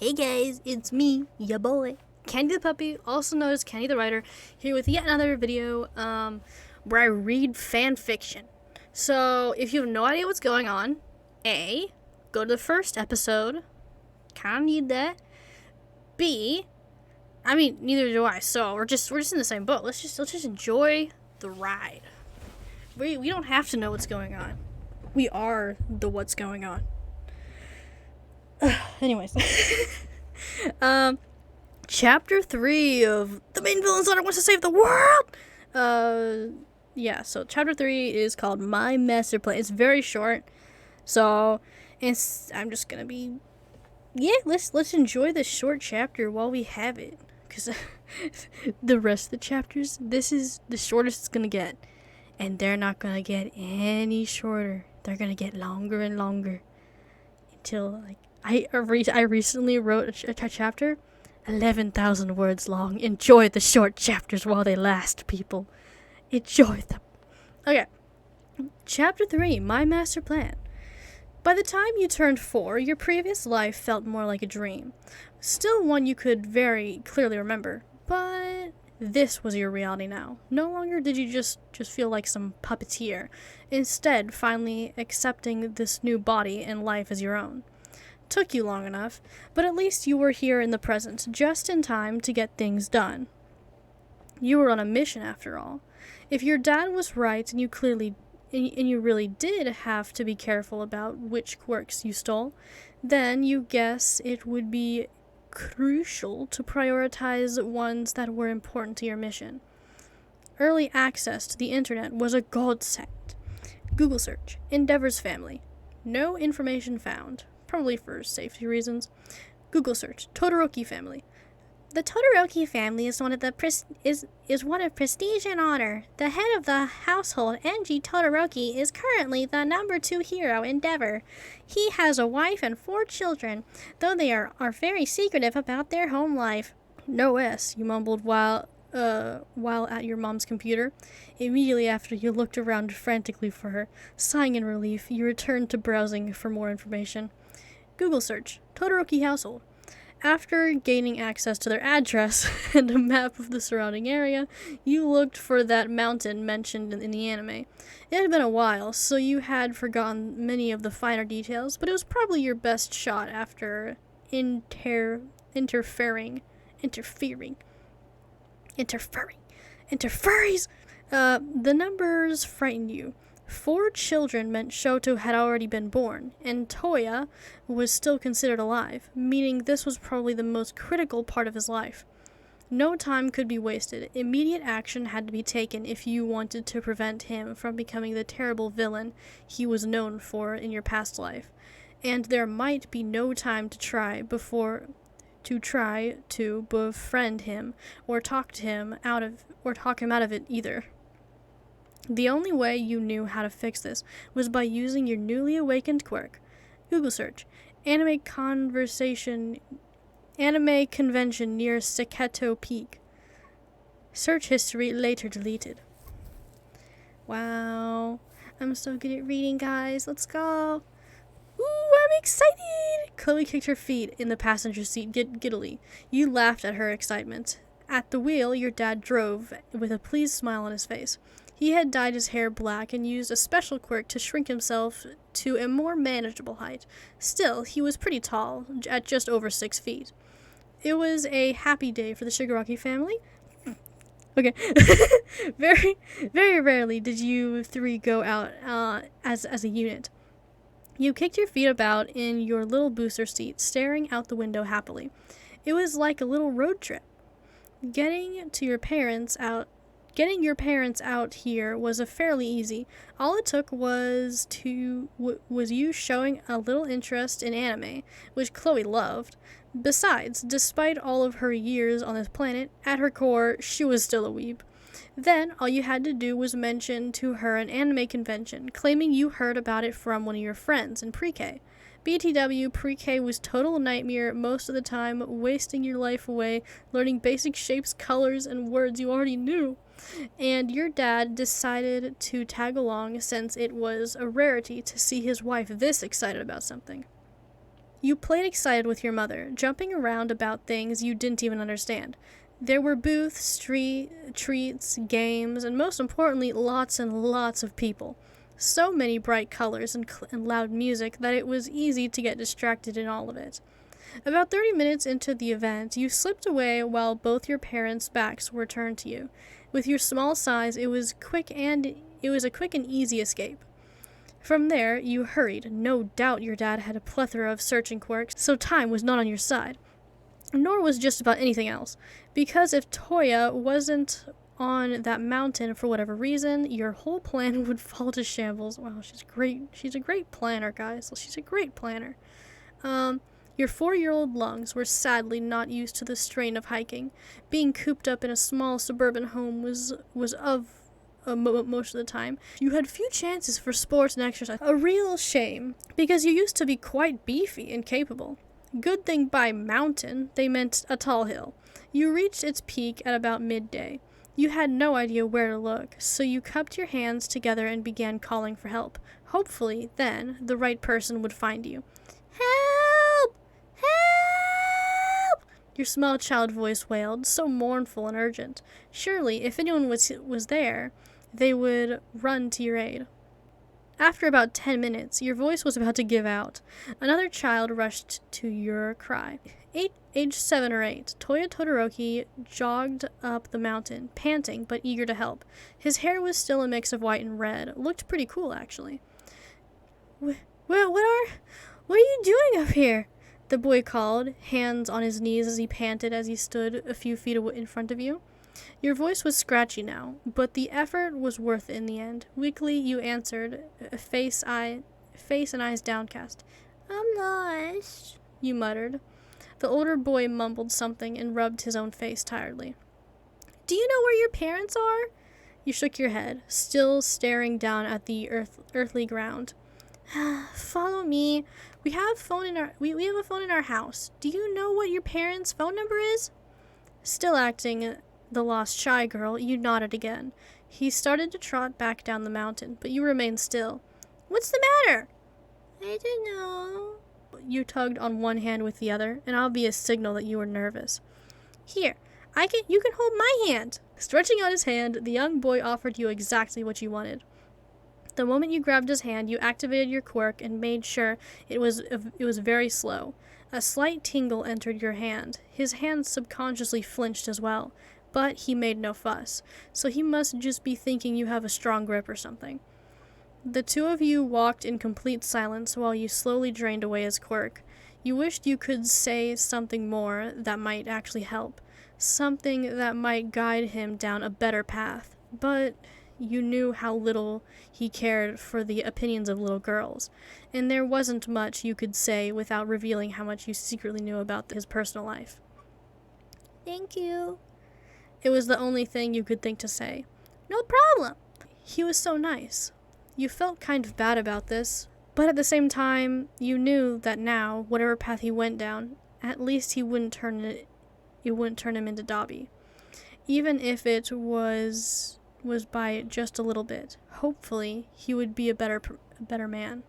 Hey guys, it's me, ya boy, Candy the Puppy, also known as Candy the Writer, here with yet another video where I read fan fiction. So, if you have no idea what's going on, A, go to the first episode, kinda need that. B, I mean, neither do I, so we're just in the same boat. Let's just enjoy the ride. We don't have to know what's going on. We are the what's going on. Anyways. Chapter 3 of The Main Villain's Daughter Wants to Save the World! Yeah, so chapter 3 is called My Master Plan. It's very short, so I'm just gonna be... Yeah, let's enjoy this short chapter while we have it. Because the rest of the chapters, this is the shortest it's gonna get. And they're not gonna get any shorter. They're gonna get longer and longer. Until, like, I recently wrote a chapter 11,000 words long. Enjoy the short chapters while they last, people. Enjoy them. Okay. Chapter 3, My Master Plan. By the time you turned 4, your previous life felt more like a dream. Still one you could very clearly remember. But this was your reality now. No longer did you just feel like some puppeteer. Instead, finally accepting this new body and life as your own. Took you long enough, but at least you were here in the present, just in time to get things done. You were on a mission, after all. If your dad was right, and you really did have to be careful about which quirks you stole, then you guess it would be crucial to prioritize ones that were important to your mission. Early access to the internet was a godsend. Google search, Endeavor's family. No information found. Probably for safety reasons. Google search, Todoroki family. The Todoroki family is one of prestige and honor. The head of the household, Enji Todoroki, is currently the number 2 hero, Endeavor. He has a wife and 4 children, though they are very secretive about their home life. No S, you mumbled while at your mom's computer. Immediately after you looked around frantically for her, sighing in relief, you returned to browsing for more information. Google search, Todoroki household. After gaining access to their address and a map of the surrounding area, you looked for that mountain mentioned in the anime. It had been a while, so you had forgotten many of the finer details, but it was probably your best shot after interfering. The numbers frightened you. 4 children meant Shoto had already been born, and Toya was still considered alive, meaning this was probably the most critical part of his life. No time could be wasted. Immediate action had to be taken if you wanted to prevent him from becoming the terrible villain he was known for in your past life. And there might be no time to try to befriend him or talk him out of it either. The only way you knew how to fix this was by using your newly awakened quirk. Google search, anime convention near Seketo Peak. Search history later deleted. Wow, I'm so good at reading, guys. Let's go. Ooh, I'm excited! Chloe kicked her feet in the passenger seat giddily. You laughed at her excitement. At the wheel, your dad drove with a pleased smile on his face. He had dyed his hair black and used a special quirk to shrink himself to a more manageable height. Still, he was pretty tall, at just over 6 feet. It was a happy day for the Shigaraki family. Okay. Very, very rarely did you 3 go out as a unit. You kicked your feet about in your little booster seat, staring out the window happily. It was like a little road trip. Getting your parents out here was fairly easy. All it took was you showing a little interest in anime, which Chloe loved. Besides, despite all of her years on this planet, at her core, she was still a weeb. Then, all you had to do was mention to her an anime convention, claiming you heard about it from one of your friends in pre-K. BTW, pre-K was total nightmare most of the time, wasting your life away, learning basic shapes, colors, and words you already knew. And your dad decided to tag along since it was a rarity to see his wife this excited about something. You played excited with your mother, jumping around about things you didn't even understand. There were booths, treats, games, and most importantly, lots and lots of people. So many bright colors and loud music that it was easy to get distracted in all of it. About 30 minutes into the event, you slipped away while both your parents' backs were turned to you. With your small size, it was a quick and easy escape. From there, you hurried. No doubt your dad had a plethora of searching quirks, so time was not on your side. Nor was just about anything else. Because if Toya wasn't on that mountain for whatever reason, your whole plan would fall to shambles. Wow, she's great. She's a great planner, guys. She's a great planner. Your 4-year-old lungs were sadly not used to the strain of hiking. Being cooped up in a small suburban home was most of the time. You had few chances for sports and exercise. A real shame, because you used to be quite beefy and capable. Good thing by mountain, they meant a tall hill. You reached its peak at about midday. You had no idea where to look, so you cupped your hands together and began calling for help. Hopefully, then, the right person would find you. Help! Help! Your small child voice wailed, so mournful and urgent. Surely, if anyone was there, they would run to your aid. After about 10 minutes, your voice was about to give out. Another child rushed to your cry. Age 7 or 8, Toya Todoroki jogged up the mountain, panting but eager to help. His hair was still a mix of white and red. Looked pretty cool, actually. What are you doing up here? The boy called, hands on his knees as he panted as he stood a few feet in front of you. Your voice was scratchy now, but the effort was worth it in the end. Weakly, you answered, face and eyes downcast. I'm lost, you muttered. The older boy mumbled something and rubbed his own face tiredly. Do you know where your parents are? You shook your head, still staring down at the earthly ground. Follow me. We have a phone in our house. Do you know what your parents' phone number is? Still acting the lost shy girl, you nodded again. He started to trot back down the mountain, but you remained still. What's the matter? I don't know. You tugged on one hand with the other, an obvious signal that you were nervous. Here, you can hold my hand. Stretching out his hand, the young boy offered you exactly what you wanted. The moment you grabbed his hand, you activated your quirk and made sure it was very slow. A slight tingle entered your hand. His hand subconsciously flinched as well, but he made no fuss, so he must just be thinking you have a strong grip or something. The two of you walked in complete silence while you slowly drained away his quirk. You wished you could say something more that might actually help, something that might guide him down a better path, but you knew how little he cared for the opinions of little girls, and there wasn't much you could say without revealing how much you secretly knew about his personal life. Thank you. It was the only thing you could think to say. No problem. He was so nice. You felt kind of bad about this, but at the same time, you knew that now, whatever path he went down, at least it wouldn't turn him into Dobby. Even if it was by just a little bit. Hopefully, he would be a better man.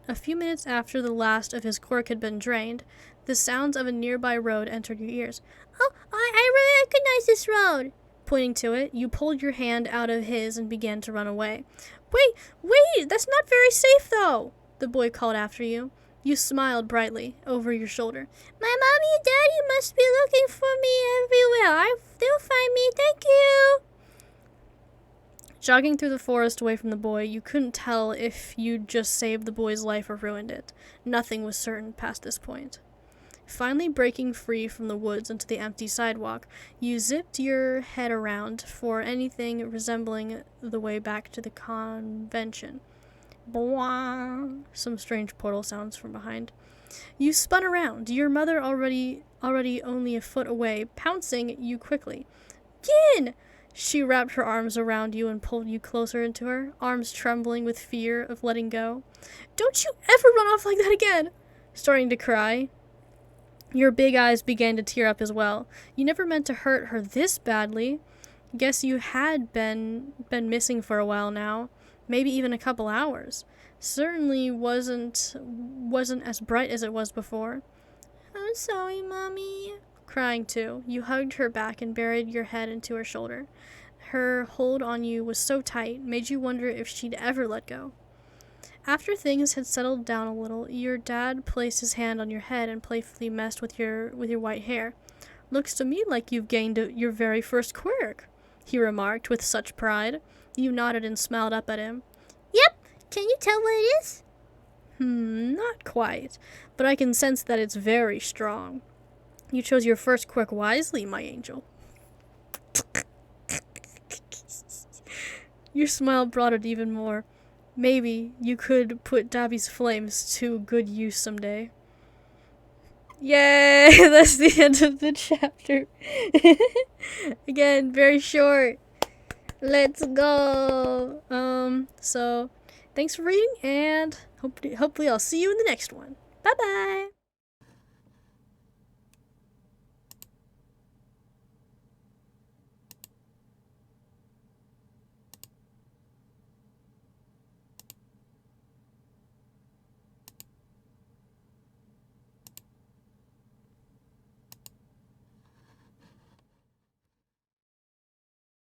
A few minutes after the last of his quirk had been drained, the sounds of a nearby road entered your ears. Oh, I really recognize this road. Pointing to it, you pulled your hand out of his and began to run away. Wait, that's not very safe though, the boy called after you. You smiled brightly over your shoulder. My mommy and daddy must be looking for me everywhere. They'll find me, thank you. Jogging through the forest away from the boy, you couldn't tell if you'd just saved the boy's life or ruined it. Nothing was certain past this point. Finally breaking free from the woods onto the empty sidewalk, you zipped your head around for anything resembling the way back to the convention. Bwah! Some strange portal sounds from behind. You spun around, your mother already only a foot away, pouncing you quickly. Gin! She wrapped her arms around you and pulled you closer into her, arms trembling with fear of letting go. Don't you ever run off like that again! Starting to cry. Your big eyes began to tear up as well. You never meant to hurt her this badly. Guess you had been missing for a while now. Maybe even a couple hours. certainly wasn't as bright as it was before. I'm sorry, Mommy. Crying too, you hugged her back and buried your head into her shoulder. Her hold on you was so tight, made you wonder if she'd ever let go. After things had settled down a little, your dad placed his hand on your head and playfully messed with your white hair. Looks to me like you've gained your very first quirk, he remarked with such pride. You nodded and smiled up at him. Yep, can you tell what it is? Not quite, but I can sense that it's very strong. You chose your first quirk wisely, my angel. Your smile broadened even more. Maybe you could put Dobby's flames to good use someday. Yay! That's the end of the chapter. Again, very short. Let's go. So thanks for reading, and hopefully I'll see you in the next one. Bye bye.